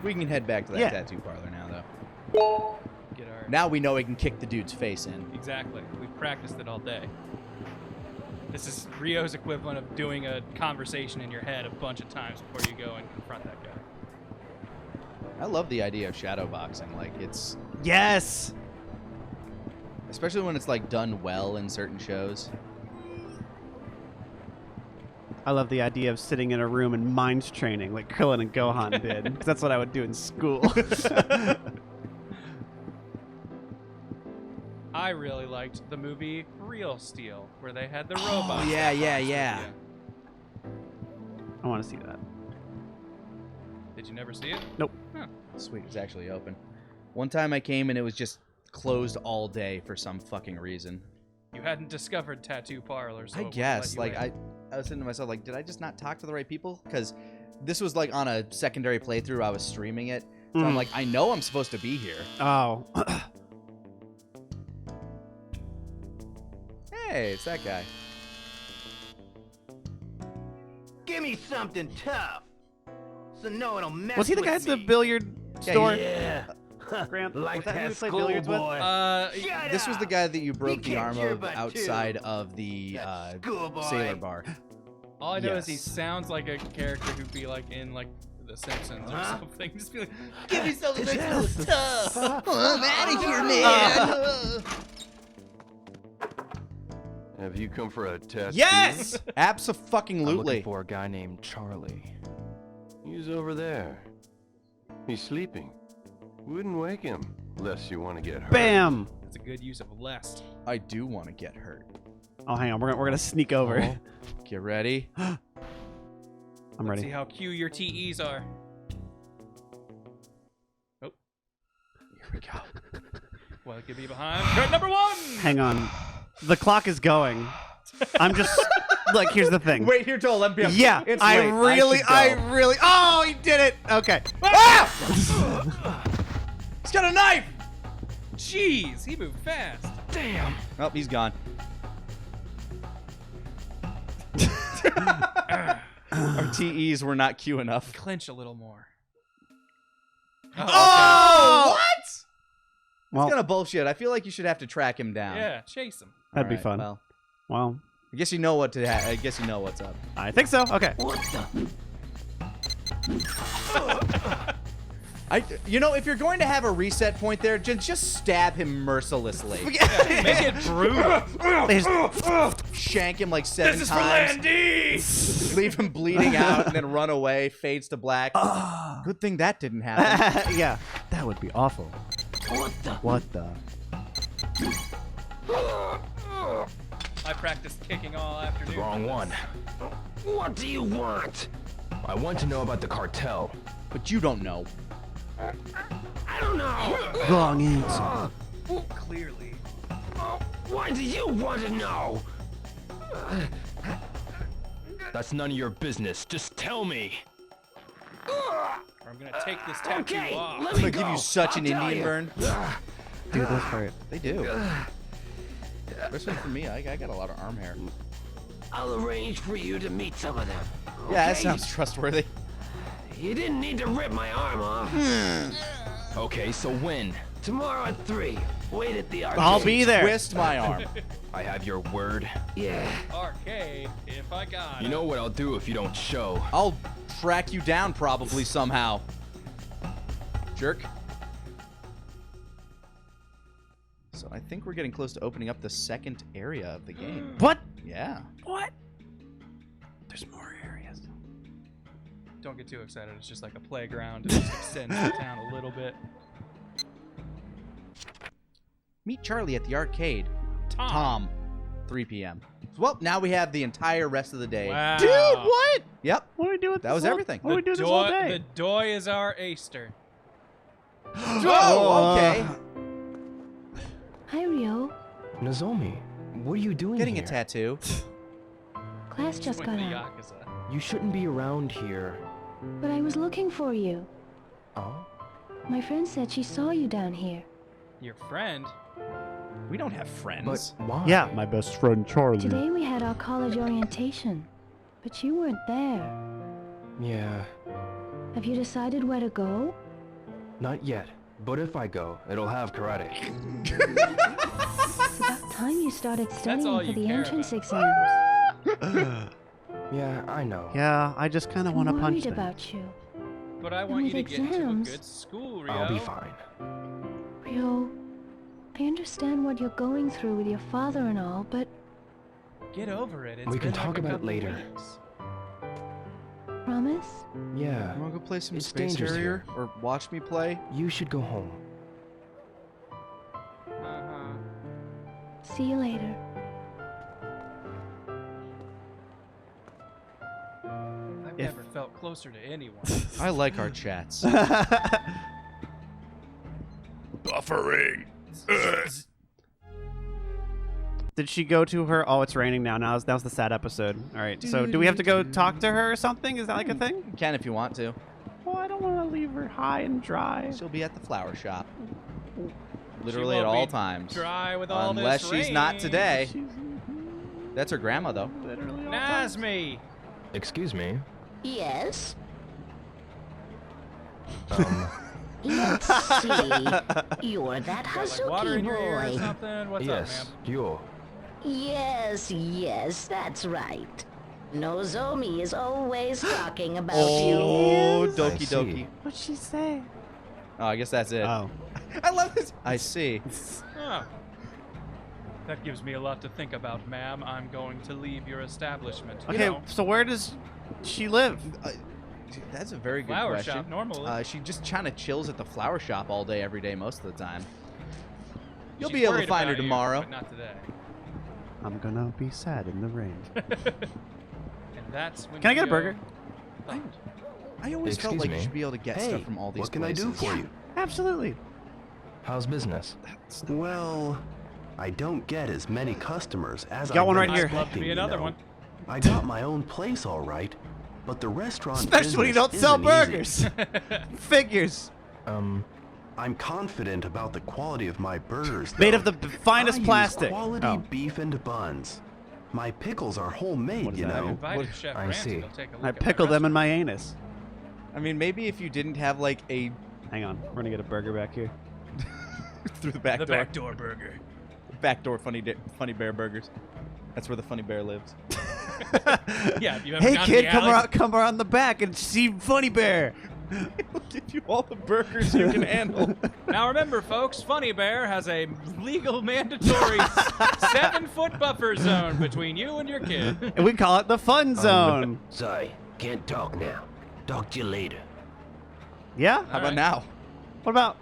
We can head back to that tattoo parlor now, though. Now we know we can kick the dude's face in. Exactly. We've practiced it all day. This is Rio's equivalent of doing a conversation in your head a bunch of times before you go and confront that guy. I love the idea of shadow boxing. Like, it's... Yes! Especially when it's, like, done well in certain shows. I love the idea of sitting in a room and mind training like Krillin and Gohan did. 'Cause that's what I would do in school. I really liked the movie Real Steel, where they had the robots. Oh, yeah. I want to see that. Did you never see it? Nope. Huh. Sweet, it's actually open. One time I came and it was just closed all day for some fucking reason. You hadn't discovered tattoo parlors. So I guess. Like, I was thinking to myself, like, did I just not talk to the right people? Because this was, like, on a secondary playthrough. I was streaming it. So I'm like, I know I'm supposed to be here. Oh. Hey, it's that guy. Give me something tough, so no one will mess Was he the with guy at the me. billiard store? Yeah. Grant, Like was that who we that played billiards with? schoolboy. This was the guy that you broke the kicked arm your of butt, outside too. of the That schoolboy. sailor bar. All I know is he Yes. sounds like a character who'd be like in like The Simpsons or something. Just be like, Give me something that's tough. I'm out of here, man. Have you come for a tattoo? Yes! I'm Abso-fucking-lutely. looking for a guy named Charlie. He's over there. He's sleeping. Wouldn't wake him unless you want to get hurt. Bam! that's a good use of lest. I do want to get hurt. Oh, hang on. We're gonna sneak over. Get ready. I'm Let's ready. see how Q your TEs are. Oh. Here we go. Well, it could be behind. Curtain number 1! Hang on. The clock is going. I'm just like, here's the thing. Wait here till 11 p.m. Yeah, It's I late. really. should go. Oh, he did it. Okay. Ah! He's got a knife! Jeez, he moved fast. Damn. Oh, he's gone. Our TEs were not Q enough. Clench a little more. Oh! What? Well, It's kind of bullshit. I feel like you should have to track him down. Yeah, chase him. that'd be All right, fun. Well, Well, I guess you know what to. I guess you know what's up. I think so. Okay. What the? You know, if you're going to have a reset point there, just stab him mercilessly. Make it brutal. Shank him like 7 times. Leave him bleeding out, and then run away. Fades to black. Good thing that didn't happen. Yeah, that would be awful. What the? What the? I practiced kicking all afternoon. Wrong one. What do you want? I want to know about the cartel. But you don't know. I don't know. Wrong answer. Clearly. Why do you want to know? That's none of your business. Just tell me. Or I'm gonna take this tattoo Okay, off. let I'm me gonna go. give you such I'll an tell Indian you. burn. Dude, those hurt. They do. Especially for me, I got a lot of arm hair. I'll arrange for you to meet some of them. Yeah, that okay? sounds trustworthy. You didn't need to rip my arm off. Okay, so when? Tomorrow at 3. Wait at the arcade. I'll be there. Twist my arm. I have your word. Yeah. Arcade, if I got You it. know what I'll do if you don't show. I'll track you down probably somehow. Jerk. So I think we're getting close to opening up the second area of the game. What? Yeah. What? There's more areas. Don't get too excited. It's just like a playground. It just extends the town a little bit. Meet Charlie at the arcade. Tom. Tom. 3 p.m. Well, now we have the entire rest of the day. Wow. Dude, what? Yep. What do we do with That this was all- everything. What do we do this all The day? doy is our Aster. Oh, okay. Hi, Rio. Nozomi, what are you doing Getting a here? tattoo. Class just Point got to the out, Yakuza. You shouldn't be around here. but I was looking for you. Oh? My friend said she saw you down here. Your friend? We don't have But friends. why? Yeah, my best friend Charlie. Today we had our college orientation, but you weren't there. Yeah. Have you decided where to go? Not yet. But if I go, it'll have karate. It's about time you started all studying you for the care entrance about. exams. Yeah, I know. Yeah, I just kind of want to I'm punch worried them. about you. But I want you to with get into a exams- good school, Rio. I'll be fine. Rio, I understand what you're going through with your father and all, but Get over it. It's We can been like talk a about it couple later. weeks. promise? Yeah, You wanna go play some It's Space dangerous Harrier or watch me play? you should go home. Uh-huh. See you later. I've If- never felt closer to anyone. I like our chats. Buffering. Did she go to her? Oh, it's raining now. Now's the sad episode. All right. So do we have to go talk to her or something? Is that like a thing? You can if you want to. Well, I don't want to leave her high and dry. She'll be at the flower shop. She Literally at won't all be times. Dry with all Unless this she's not rain. today. She's That's her grandma, though. literally all times. Nazmi. Excuse me. Yes. Um, Let's see. You're that Got, like, water Hazuki in your ear or boy. something? What's yes, up, ma'am? you. Yes, that's right. Nozomi is always talking about Oh, you. doki I see. doki. What'd she say? Oh, I guess that's it. Oh. I love this. I see. Oh. That gives me a lot to think about, ma'am. I'm going to leave your establishment. You Okay, know, so where does she live? That's a very good flower question. shop, normally. She just kind of chills at the flower shop all day, every day, most of the time. You'll She's be able to worried find her about you, tomorrow. but not today. I'm gonna be sad in the rain. And that's when Can I get a you burger? go, "Thought." I always felt Excuse like me? you should be able to get Hey, stuff from all these what can places. I do for you? Absolutely. How's business? Well, I don't get as many customers as Got I've one been right here. I'd love to be expecting, another you know. one. I got my own place, all right, but the restaurant Especially when you business don't sell isn't easy. burgers. Figures. I'm confident about the quality of my burgers. Made though. of the finest I plastic. Use quality Oh. beef and buns. My pickles are homemade, What does you that know. mean? Invited Chef I Ramsay see. to take a look I at my pickle them in restaurant. my anus. I mean, maybe if you didn't have like a Hang on, we're gonna get a burger back here. through the back The door, backdoor burger. backdoor funny bear burgers. That's where the funny bear lives. Yeah, if you ever Hey gone to kid, the come alley- come around the back and see Funny Bear. He'll give you all the burgers you can handle. Now remember, folks, Funny Bear has a legal mandatory 7-foot buffer zone between you and your kid. And we call it the Fun Zone. Sorry, can't talk now. Talk to you later. Yeah? How about now? What about?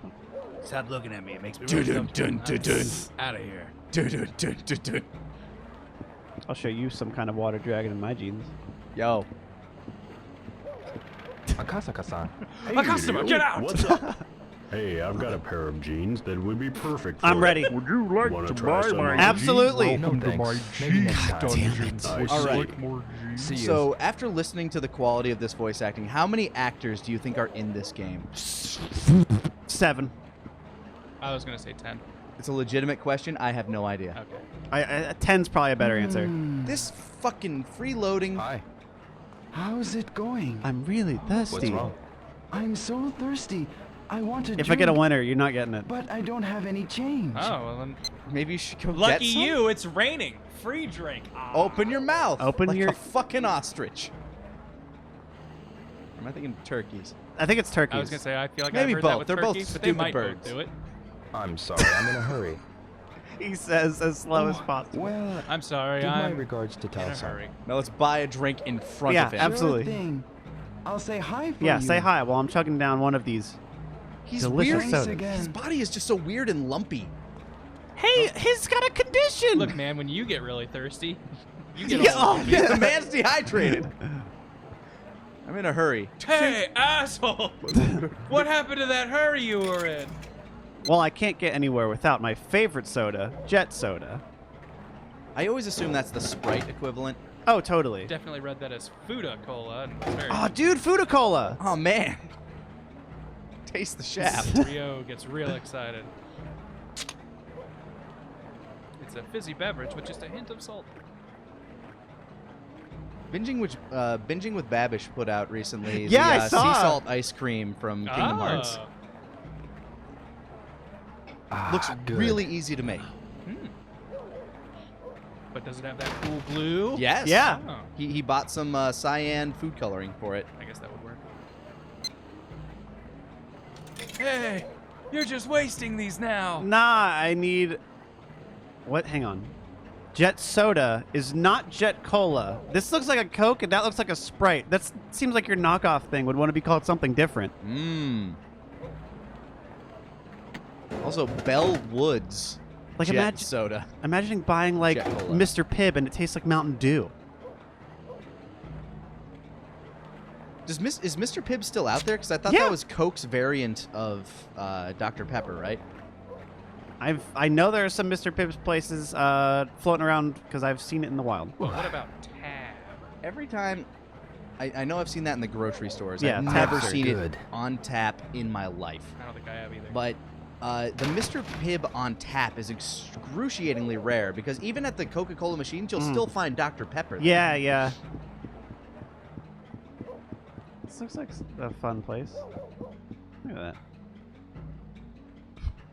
Stop looking at me. It makes me Out of here. I'll show you some kind of water dragon in my jeans. Yo, Akasaka-san. A customer, get out! What's up? Hey, I've got a pair of jeans that would be perfect for I'm you. ready. Would you like Wanna to try buy some my of jeans? Absolutely. No thanks. Maybe next time. All right. See you. So after listening to the quality of this voice acting, how many actors do you think are in this game? 7. I was going to say 10. It's a legitimate question. I have no idea. Okay. 10's probably a better answer. This fucking freeloading. Hi. How's it going? I'm really thirsty. What's wrong? I'm so thirsty. I want to If I get a winner, you're not getting it. but I don't have any change. Oh, well then. Maybe you should go Lucky get some? you, it's raining. Free drink. Ah. Open your mouth. Open like your- a fucking ostrich. Or am I thinking turkeys? I think it's turkeys. I was going to say, I feel like Maybe I've heard both. that with They're both turkeys, but they stupid might birds. both do it. I'm sorry, I'm in a hurry. He says as slow as Oh, possible. Well, I'm sorry, Give my I'm regards to in a Tao-san. hurry. Now let's buy a drink in front Yeah, of him. absolutely. sure thing. I'll say hi for Yeah, you. say hi while I'm chugging down one of these. He's Delicious weird. soda. Thanks again. His body is just so weird and lumpy. Hey, he's got a condition. Look, man, when you get really thirsty, you get Yeah, all... oh, Yeah, the man's dehydrated. I'm in a hurry. Hey, asshole! What happened to that hurry you were in? Well, I can't get anywhere without my favorite soda, Jet Soda. I always assume that's the Sprite equivalent. Oh, totally. Definitely read that as Fuda Cola. And it's very Oh, dude, Fuda-Cola. Oh man. Taste the shaft. Rio gets real excited. It's a fizzy beverage with just a hint of salt. Binging with Babish put out recently. Yeah, the, I saw. sea salt ice cream from Kingdom Hearts. Looks good. really easy to make. But does it have that cool blue? Yes. Yeah. Oh, He bought some cyan food coloring for it. I guess that would work. Hey, you're just wasting these now. Nah, I need... What? Hang on. Jet soda is not Jet Cola. This looks like a Coke, and that looks like a Sprite. That seems like your knockoff thing would want to be called something different. Mmm. Also, Bell Woods Like Jet soda. Imagining buying like Jet Cola. Mr. Pibb and it tastes like Mountain Dew. Is Mr. Pibb still out there? Because I thought Yeah. that was Coke's variant of Dr. Pepper, right? I know there are some Mr. Pibb's places floating around because I've seen it in the wild. Well, what about Tab? Every time, I know I've seen that in the grocery stores. Yeah, I've Tabs never are seen good. it on tap in my life. I don't think I have either. But the Mr. Pibb on tap is excruciatingly rare because even at the Coca-Cola machines, you'll still find Dr. Pepper. there. Yeah, yeah. This looks like a fun place. Look at that.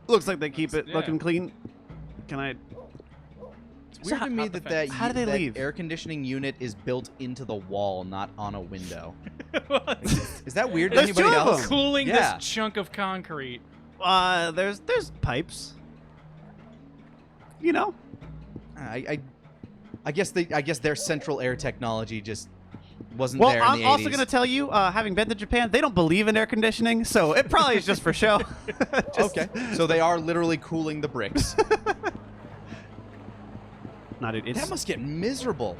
Looks like they keep it Yeah. looking clean. Can I? It's weird to me the that How do they that leave? air conditioning unit is built into the wall, not on a window. What? Is that weird to There's anybody two of else? them. Cooling Yeah. this chunk of concrete. There's pipes. You know. I guess their central air technology just wasn't Well, there in I'm the 80s. also gonna tell you, having been to Japan, they don't believe in air conditioning, so it probably is just for show. Okay, so they are literally cooling the bricks. Nah, dude, it's That must get miserable,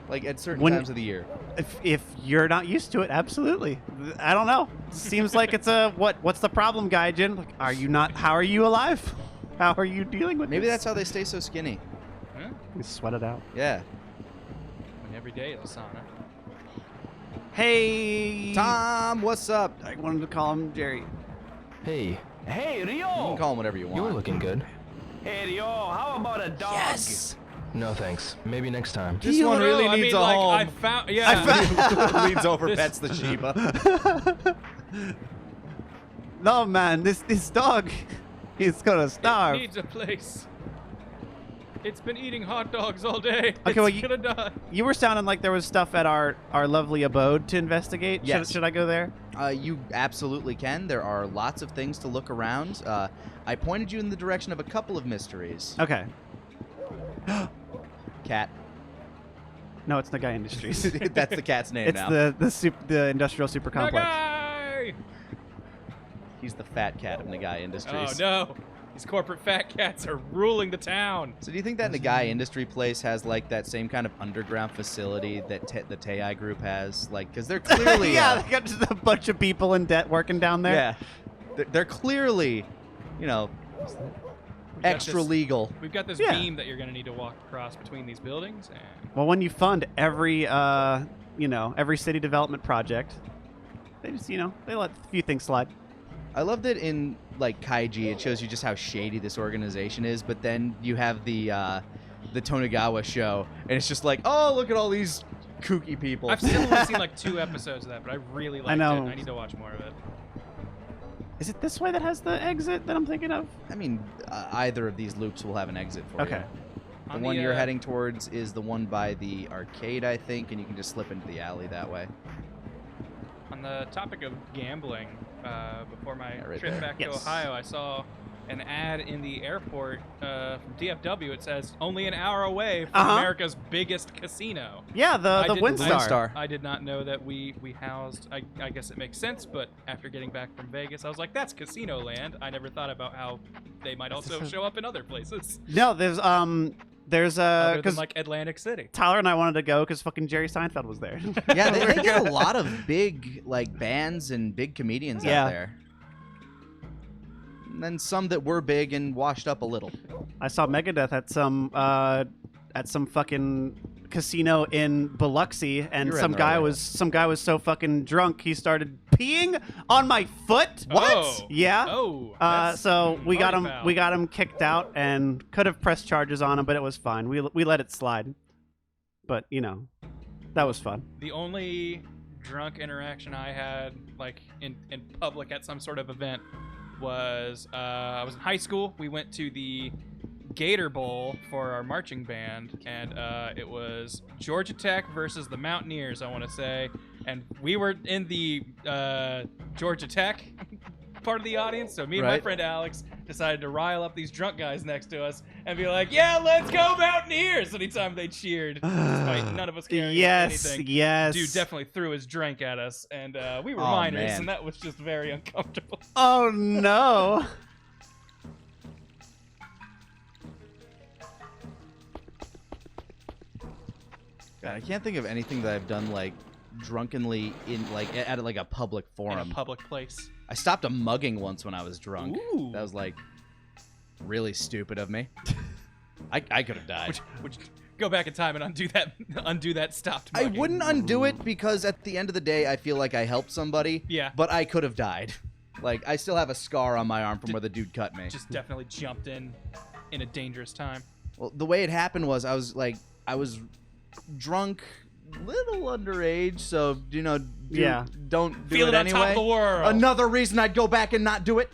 like at certain When- times of the year. if you're not used to it, absolutely. I don't know. Seems like it's a what's the problem, Gaijin? Like, are you not? How are you alive? How are you dealing with Maybe this? that's how they stay so skinny. Huh? We sweat it out. Yeah. I mean, every day is a sauna. Hey, Tom, what's up? I wanted to call him Jerry. Hey, Hey, You can Rio! call him whatever you want. you're looking good. Hey, Rio, how about a dog? No thanks. Maybe next time. This one really I needs mean, a like, home. I found, Leans over, This- pets the Shiba. No, man, this dog, he's gonna It starve. needs a place. It's been eating hot dogs all day. Okay, well, it's gonna die. You were sounding like there was stuff at our lovely abode to investigate. Yes. Should I go there? You absolutely can. There are lots of things to look around. I pointed you in the direction of a couple of mysteries. Okay. Cat. No, it's Nagai Industries. That's the cat's name It's now. the industrial super complex. Nagai! He's the fat cat of Nagai Oh Industries. no! These corporate fat cats are ruling the town. So do you think that Nagai Industry place has like that same kind of underground facility that the Tei Group has? Like, because they're clearly Yeah, they got just a bunch of people in debt working down there. yeah, they're clearly, you know, got extra this- legal. We've got this Yeah. beam that you're gonna need to walk across between these buildings. And Well, when you fund every every city development project, they just they let a few things slide. I love that in like Kaiji, it shows you just how shady this organization is. But then you have the Tonagawa show, and it's just like, oh, look at all these kooky people. I've still only seen like 2 episodes of that, but I really liked know. it. I need to watch more of it. Is it this way that has the exit that I'm thinking of? I mean, either of these loops will have an exit for Okay. you. The On one you're uh, heading towards is the one by the arcade, I think, and you can just slip into the alley that way. On the topic of gambling, before my Yeah, right trip there. back to Yes. Ohio, I saw an ad in the airport from DFW. It says only an hour away from America's biggest casino. Yeah, the didn't- Windstar. Windstar. I did not know that we housed. I guess it makes sense, but after getting back from Vegas, I was like, that's Casino Land. I never thought about how they might also show up in other places, No, there's other than because like Atlantic City. Tyler and I wanted to go because fucking Jerry Seinfeld was there. Yeah, they get a lot of big like bands and big comedians Yeah. out there. And then some that were big and washed up a little. I saw Megadeth at some fucking casino in Biloxi, and You're in some the guy right was so fucking drunk he started peeing on my foot. What? Yeah. Oh. So we got him. party foul. We got him kicked out, and could have pressed charges on him, but it was fine. We let it slide. But that was fun. The only drunk interaction I had, like in public at some sort of event, was I was in high school. We went to the Gator Bowl for our marching band, and it was Georgia Tech versus the Mountaineers, I want to say. And we were in the Georgia Tech part of the audience, so me and my friend Alex decided to rile up these drunk guys next to us and be like, yeah, let's go Mountaineers, anytime they cheered, despite none of us caring about anything. Dude definitely threw his drink at us, and we were minors, and that was just very uncomfortable. Oh, no. God, I can't think of anything that I've done, like, drunkenly in, like, at like a public forum. In a public place. I stopped a mugging once when I was drunk. Ooh. That was, like, really stupid of me. I could have died. Would you go back in time and undo that stopped mugging? I wouldn't undo it because at the end of the day, I feel like I helped somebody. Yeah. But I could have died. Like, I still have a scar on my arm from where the dude cut me. Just definitely jumped in a dangerous time. Well, the way it happened was I was drunk, little underage, so, you know, don't do Feel it it anyway. on top of the world. Another reason I'd go back and not do it.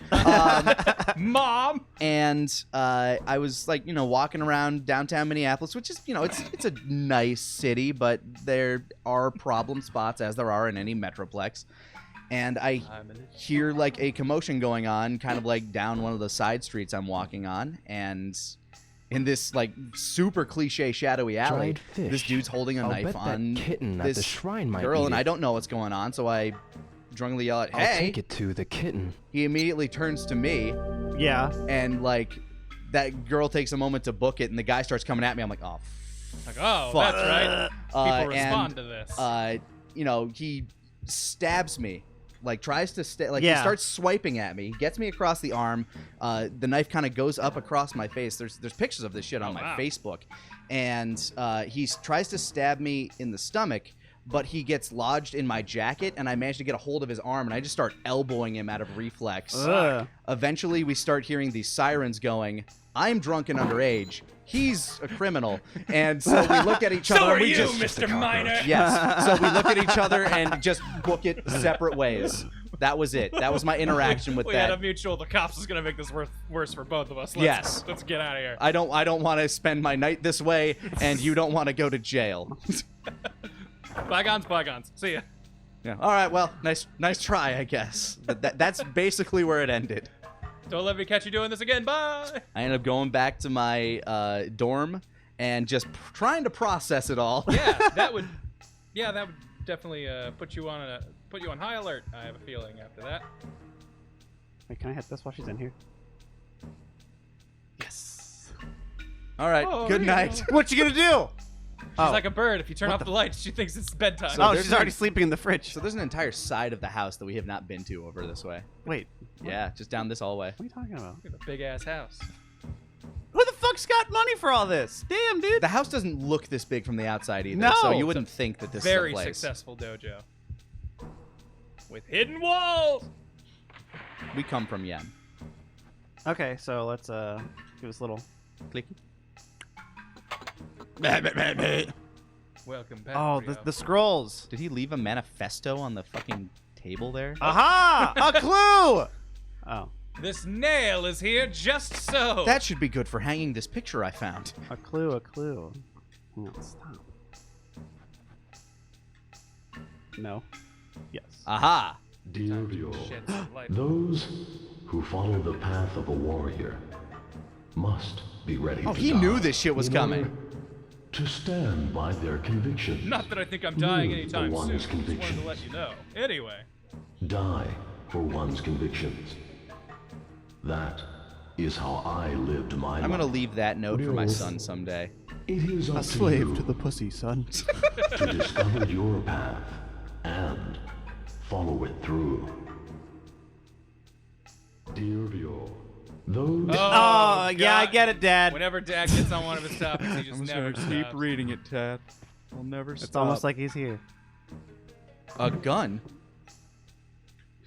Mom! And I was, like, you know, walking around downtown Minneapolis, which is, you know, it's a nice city, but there are problem spots, as there are in any metroplex. And I hear, like, a commotion going on, kind of, like, down one of the side streets I'm walking on, and in this, like, super cliche shadowy alley, this dude's holding a knife on this the shrine might girl, eat and it. I don't know what's going on, so I drunkenly yell at, "Hey!" I'll take it to the kitten. He immediately turns to me. Yeah. And, like, that girl takes a moment to book it, and the guy starts coming at me. I'm like, oh, Like, oh, fuck. that's right. People respond and, to this. You know, he stabs me. Like, tries to he starts swiping at me, gets me across the arm. The knife kind of goes up across my face. There's pictures of this shit on my Facebook. And he tries to stab me in the stomach, but he gets lodged in my jacket, and I manage to get a hold of his arm, and I just start elbowing him out of reflex. Eventually, we start hearing these sirens going. I'm drunk and underage. He's a criminal. And so we look at each other. So are and we you, just, Mr. Minor? Yes. So we look at each other and just book it separate ways. That was it. That was my interaction with we that. had a mutual. The cops is gonna make this worse for both of us. Yes. Let's get out of here. I don't want to spend my night this way, and you don't want to go to jail. Bygones, bygones. See ya. Yeah. All right. Well, nice try, I guess. But that's basically where it ended. Don't let me catch you doing this again. Bye. I ended up going back to my dorm and just trying to process it all. Yeah, that would definitely put you on high alert. I have a feeling after that. Wait, can I hit this while she's in here? Yes. All right. Oh, good yeah. night. What you gonna do? She's like a bird. If you turn off the lights, she thinks it's bedtime. So Oh, there's she's already sleeping in the fridge. So there's an entire side of the house that we have not been to over this way. Wait, Yeah, just down this hallway. what are you talking about? Look at the big ass house. Who the fuck's got money for all this? Damn, dude. The house doesn't look this big from the outside either, No. so you wouldn't think that this Very is a place. successful dojo. With hidden walls. We come from Yen. Okay, so let's give this a little. Clicky. Welcome back. Oh, Rio. the scrolls. Did he leave a manifesto on the fucking table there? Aha! A clue. Oh, This nail is here just so. That should be good for hanging this picture I found. a clue, a clue. Hang on, stop. No. Yes. Aha! Dear Vio, Shed some light. those who follow the path of a warrior must be ready Oh, to he die knew this shit was in coming. order to stand by their convictions. Not that I think I'm dying Live anytime for soon. one's Just wanted to convictions. let you know. Anyway. Die for one's convictions. That is how I lived my life. I'm gonna leave that note for my Real- son someday. It is up A to slave you to the pussy, son. to discover your path and follow it through. Dear Vio, those Oh, yeah, I God. get it, Dad. Whenever Dad gets on one of his topics, he just never stops. reading it, Ted. I'll never It's almost like he's here. a gun.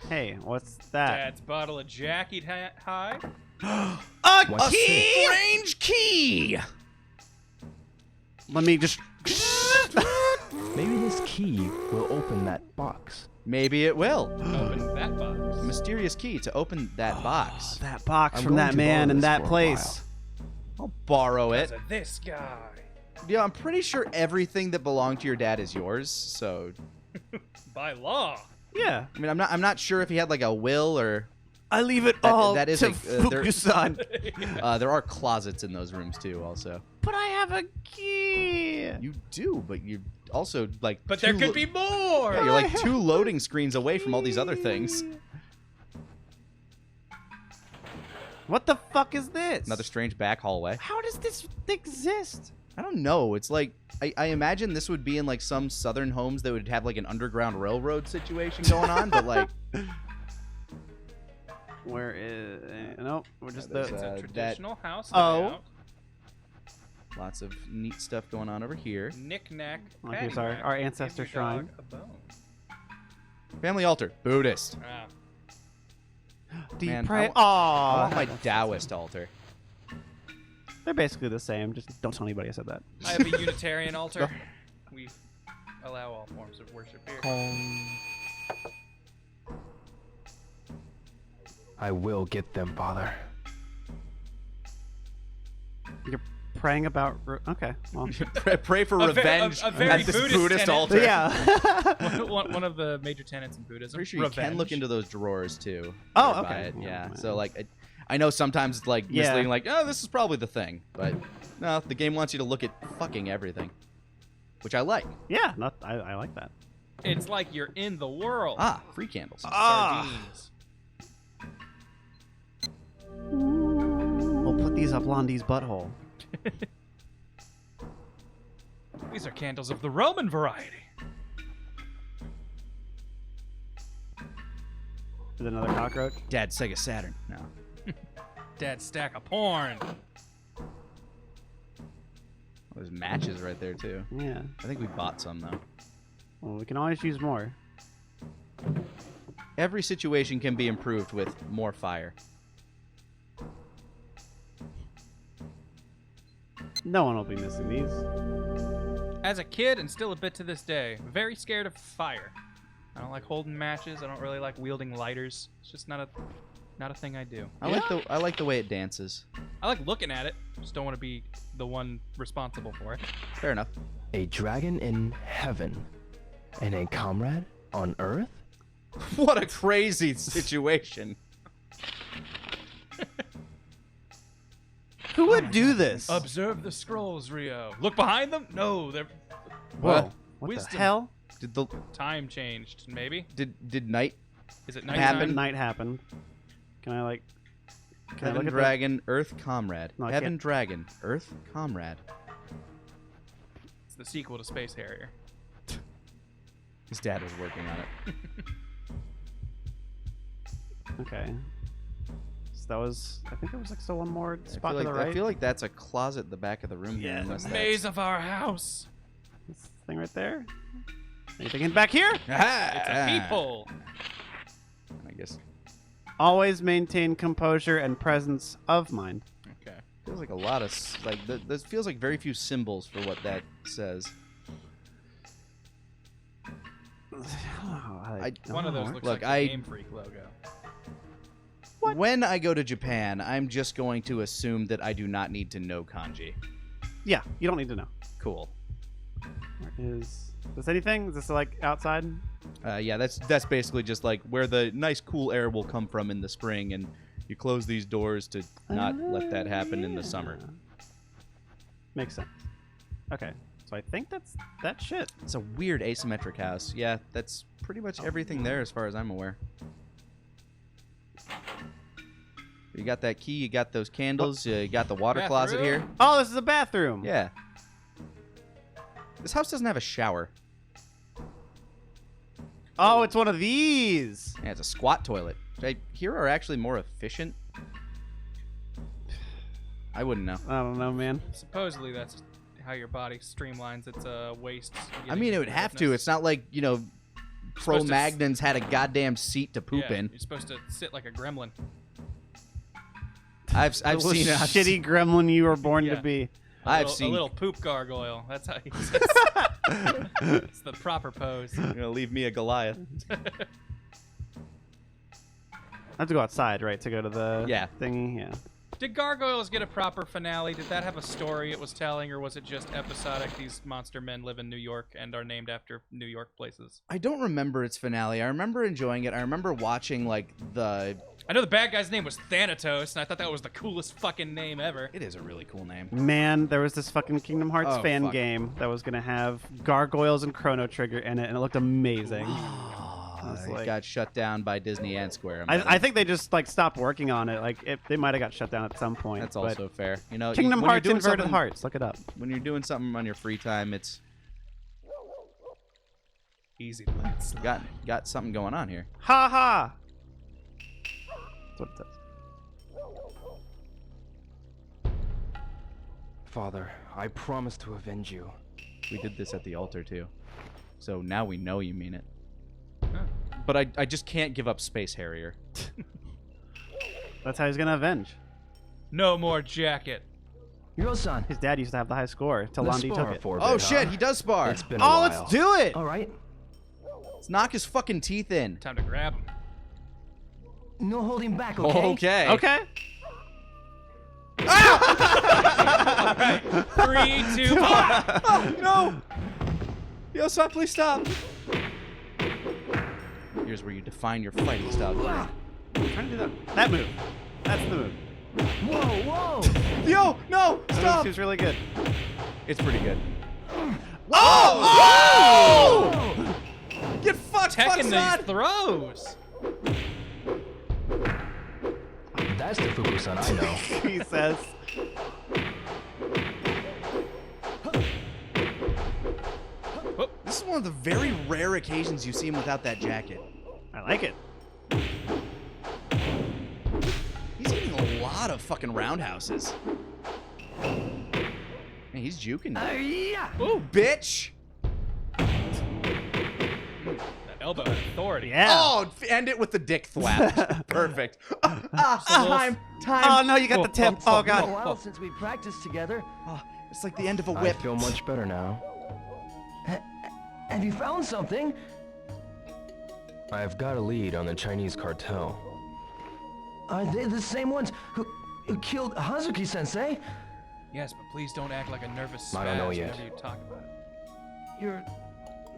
Hey, what's that? Dad's bottle of Jack he'd high. A What's key! Strange key! Let me just. Maybe this key will open that box. Maybe it will. Open that box. Mysterious key to open that box. That box I'm from going that to man borrow in this that for a place. I'll borrow it. Because of this guy. Yeah, I'm pretty sure everything that belonged to your dad is yours. So, By law. Yeah. I mean, I'm not sure if he had like a will or. I leave it That- all that is to there- Fukusan. There are closets in those rooms too. Also, But I have a key. you do, but you also like. But there could be more. Yeah, you're like 2 loading screens away from all these other things. What the fuck is this? Another strange back hallway. How does this exist? I don't know. It's like I imagine this would be in like some southern homes that would have like an underground railroad situation going on, but like Where is? No, we're just there's, the. It's a that- traditional house Oh. layout. lots of neat stuff going on over here. Knick-knack, Oh, here's our paddywhack, ancestor give your dog shrine. a bone. Family altar, Buddhist. Ah. Do you Man, pray? I Aw, want my Taoist altar. They're basically the same. Just don't tell anybody I said that. I have a Unitarian altar. We allow all forms of worship here. I will get them, Father. You're praying about. Okay. Well. Pray for A ve- revenge a very at this Buddhist Buddhist tenet. altar. yeah. one of the major tenets in Buddhism. Pretty sure you can look Revenge. into those drawers too. Oh, By okay. it, Oh, yeah. man. So like, I know sometimes it's like Yeah. misleading, like, oh, this is probably the thing, but no, the game wants you to look at fucking everything, which I like. Yeah. Not. I like that. It's like you're in the world. Ah, free candles. Sardines. We'll put these up Blondie's butthole. These are candles of the Roman variety. Is another cockroach? Dad, Sega Saturn. No. Dad's stack of porn. There's matches right there too. Yeah. I think we bought some though. Well, we can always use more. Every situation can be improved with more fire. No one will be missing these. As a kid, and still a bit to this day, very scared of fire. I don't like holding matches. I don't really like wielding lighters. It's just not a thing I do. I like the way it dances. I like looking at it. Just don't want to be the one responsible for it. Fair enough. A dragon in heaven and a comrade on Earth? What a crazy situation. Who would do this? Observe the scrolls, Rio. Look behind them? No, they're Whoa. What Wisdom. the hell? Did the time changed. Maybe did night is it Happen. nighttime? Night happened. Can I like? Can I Heaven look at Dragon Earth Comrade? No, I Heaven can't. Dragon Earth Comrade. It's the sequel to Space Harrier. His dad was working on it. The... Okay. So that was. I think there was like still one more spot to the I right. feel like that's a closet at the back of the room here. Yeah, unless The that's- maze of our house. This thing right there. Anything in back here? Aha! It's a peephole. I guess Always maintain composure and presence of mind. Okay. feels like a lot of this feels like very few symbols for what that says. One of those looks Look, like the Game Freak logo. When I go to Japan, I'm just going to assume that I do not need to know kanji. Yeah, you don't need to know. Cool. Where is this anything? Is this like outside? Yeah, that's basically just like where the nice cool air will come from in the spring, and you close these doors to not let that happen in the summer. Makes sense. Okay, so I think that's that shit. It's a weird asymmetric house. Yeah, that's pretty much everything there as far as I'm aware. You got that key, you got those candles, you got the water closet here. Oh, this is a bathroom. Yeah. This house doesn't have a shower. Oh, it's one of these. Yeah, it's a squat toilet. Which I hear are actually more efficient. I wouldn't know. I don't know, man. Supposedly that's how your body streamlines its waste. I mean, it would have to. It's not like, supposed to Cro-Magnons had a goddamn seat to poop in. You're supposed to sit like a gremlin. I've The seen it. shitty gremlin you were born Yeah. to be. I've A seen. little poop gargoyle. That's how he says. It's the proper pose. You're gonna leave me a Goliath. I have to go outside, right, to go to the Yeah. thingy? Yeah. Did Gargoyles get a proper finale? Did that have a story it was telling, or was it just episodic? These monster men live in New York and are named after New York places. I don't remember its finale. I remember enjoying it. I remember watching like the. I know the bad guy's name was Thanatos, and I thought that was the coolest fucking name ever. It is a really cool name. Man, there was this fucking Kingdom Hearts Oh, fan fuck. game that was going to have Gargoyles and Chrono Trigger in it, and it looked amazing. It like- got shut down by Disney and Square. I think they just like stopped working on it. Like they might have got shut down at some point. That's but also fair. You know, Kingdom when you're Hearts doing Inverted something- Hearts. Look it up. When you're doing something on your free time, it's Easy to let it slide. got something going on here. Ha ha. That's what it says. Father, I promise to avenge you. We did this at the altar too, so now we know you mean it. Huh. But I just can't give up Space Harrier. That's how he's gonna avenge. No more jacket. Hiro-san. His dad used to have the high score till Let's Londi took spar it. for a Oh bit, shit, huh? he does spar. It's been a Oh, while. let's do it. All right. Let's knock his fucking teeth in. Time to grab him. No holding back, okay? Okay. Okay. All right. 3, 2, 1. Oh, no! Yo, stop, please stop. Here's where you define your fighting style. I'm trying to do that move. That's the move. Whoa, whoa! Yo, no, That stop! seems really good. It's pretty good. Oh! Get fucked, Teching fuck, these throws. That's the Fuku-san I know. He says. This is one of the very rare occasions you see him without that jacket. I like it. He's eating a lot of fucking roundhouses. Man, he's juking you. Ooh, bitch! That elbow had authority. Yeah. Oh, end it with the dick thwap. Perfect. Time. Oh no, you got the tip. Oh It's been a god. while since we practiced together. Oh, it's like the end of a I whip. feel much better now. Have you found something? I've got a lead on the Chinese cartel. Are they the same ones who killed Hazuki-sensei? Yes, but please don't act like a nervous I don't know spaz yet. whenever you talk about it. You're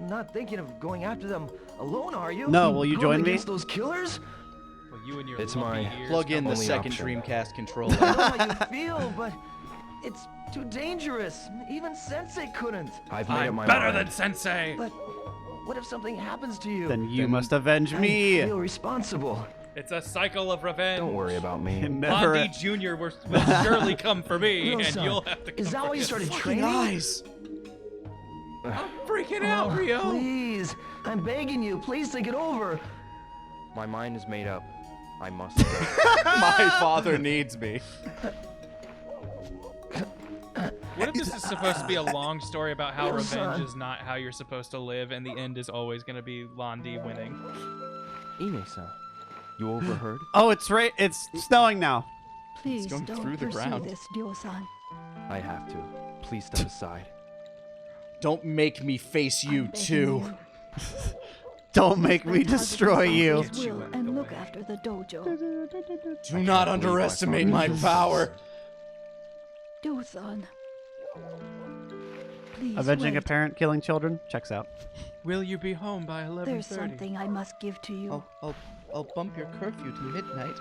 not thinking of going after them alone, are you? No, will you Going join me? against those killers? Well, you and your It's lumpy my ears Plug in come the only second option. Dreamcast I controller. know how you feel, but it's too dangerous. Even Sensei couldn't. I've made up I'm my better mind. than Sensei. But what if something happens to you? Then you must avenge me. I feel responsible. It's a cycle of revenge. Don't worry about me. Never. Bondi Jr. will surely come for me, and Hiro-san, you'll have to come Is that for why you him. started Fucking training? eyes. I'm freaking out, Oh, Rio. please. I'm begging you. Please think it over. My mind is made up. I must go. My father needs me. What if this is supposed to be a long story about how Hiro-san. revenge is not how you're supposed to live, and the end is always going to be Londi winning? Ine-san, you overheard? Oh, it's right. It's snowing now. Please going don't through the pursue ground. this, Ryo-san. I have to. Please step aside. Don't make me face you I'm begging too. you. Don't make me Let destroy Hazuki you. follow his will and look after the dojo. Do not underestimate my power. Ryo-san. Please Avenging a wait. parent killing children checks out. Will you be home by 11:30? There's something I must give to you. I'll bump your curfew to midnight.